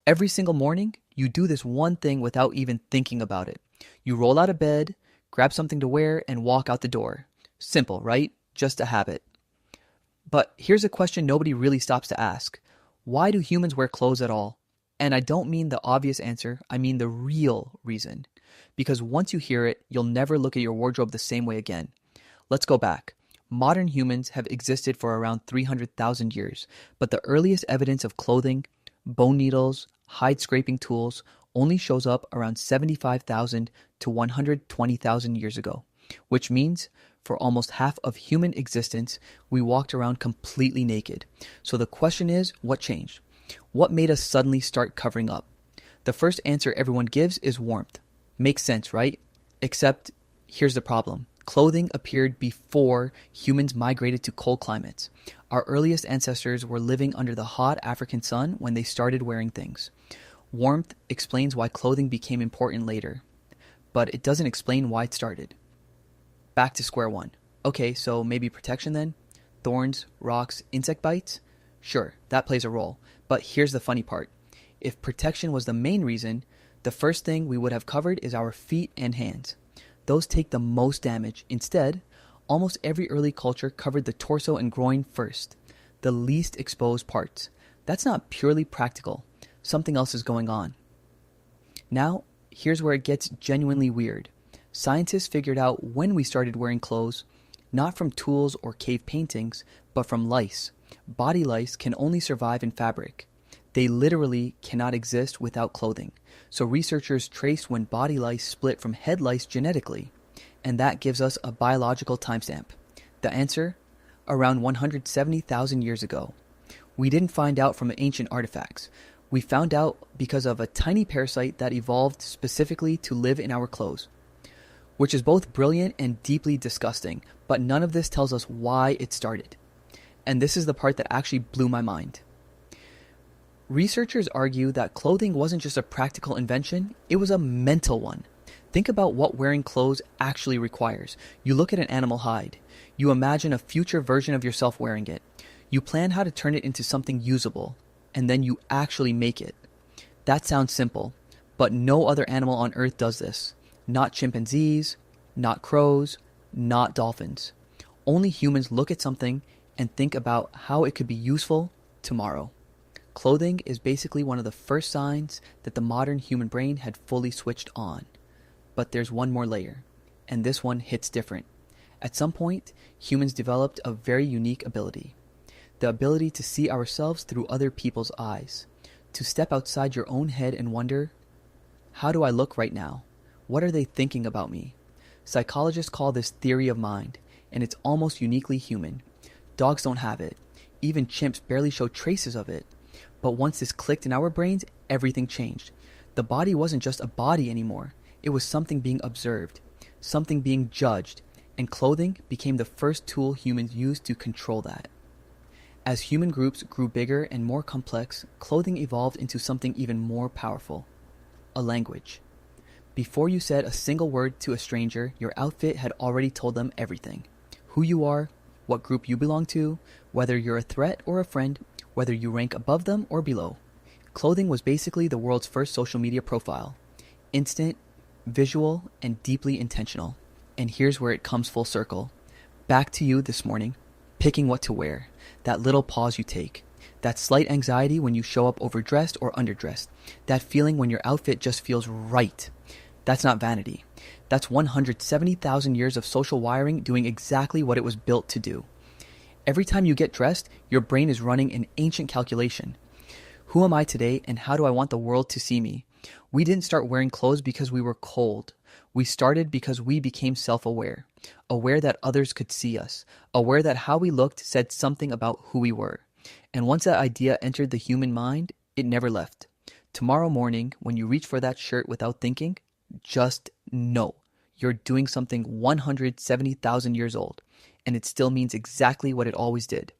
Every single morning, you do this one thing without even thinking about it. You roll out of bed, grab something to wear, and walk out the door. Simple, right? Just a habit. But here's a question nobody really stops to ask. Why do humans wear clothes at all? And I don't mean the obvious answer, I mean the real reason. Because once you hear it, you'll never look at your wardrobe the same way again. Let's go back. Modern humans have existed for around 300,000 years, but the earliest evidence of clothing, bone needles, hide scraping tools only shows up around 75,000 to 120,000 years ago, which means for almost half of human existence, we walked around completely naked. So the question is, what changed? What made us suddenly start covering up? The first answer everyone gives is warmth. Makes sense, right? Except, here's the problem. Clothing appeared before humans migrated to cold climates. Our earliest ancestors were living under the hot African sun when they started wearing things. Warmth explains why clothing became important later, but it doesn't explain why it started. Back to square one. Okay, so maybe protection then? Thorns, rocks, insect bites? Sure, that plays a role. But here's the funny part. If protection was the main reason, the first thing we would have covered is our feet and hands. Those take the most damage. Instead, almost every early culture covered the torso and groin first, the least exposed parts. That's not purely practical. Something else is going on. Now, here's where it gets genuinely weird. Scientists figured out when we started wearing clothes, not from tools or cave paintings, but from lice. Body lice can only survive in fabric. They literally cannot exist without clothing. So researchers traced when body lice split from head lice genetically, and that gives us a biological timestamp. The answer? Around 170,000 years ago. We didn't find out from ancient artifacts. We found out because of a tiny parasite that evolved specifically to live in our clothes, which is both brilliant and deeply disgusting, but none of this tells us why it started. And this is the part that actually blew my mind. Researchers argue that clothing wasn't just a practical invention, it was a mental one. Think about what wearing clothes actually requires. You look at an animal hide. You imagine a future version of yourself wearing it. You plan how to turn it into something usable, and then you actually make it. That sounds simple, but no other animal on Earth does this. Not chimpanzees, not crows, not dolphins. Only humans look at something and think about how it could be useful tomorrow. Clothing is basically one of the first signs that the modern human brain had fully switched on. But there's one more layer, and this one hits different. At some point, humans developed a very unique ability. The ability to see ourselves through other people's eyes. To step outside your own head and wonder, how do I look right now? What are they thinking about me? Psychologists call this theory of mind, and it's almost uniquely human. Dogs don't have it. Even chimps barely show traces of it. But once this clicked in our brains, everything changed. The body wasn't just a body anymore. It was something being observed, something being judged, and clothing became the first tool humans used to control that. As human groups grew bigger and more complex, clothing evolved into something even more powerful. A language. Before you said a single word to a stranger, your outfit had already told them everything. Who you are, what group you belong to, whether you're a threat or a friend, whether you rank above them or below. Clothing was basically the world's first social media profile. Instant, visual, and deeply intentional. And here's where it comes full circle. Back to you this morning, picking what to wear. That little pause you take. That slight anxiety when you show up overdressed or underdressed. That feeling when your outfit just feels right. That's not vanity. That's 170,000 years of social wiring doing exactly what it was built to do. Every time you get dressed, your brain is running an ancient calculation. Who am I today, and how do I want the world to see me? We didn't start wearing clothes because we were cold. We started because we became self-aware. Aware that others could see us. Aware that how we looked said something about who we were. And once that idea entered the human mind, it never left. Tomorrow morning, when you reach for that shirt without thinking, just know you're doing something 170,000 years old, and it still means exactly what it always did.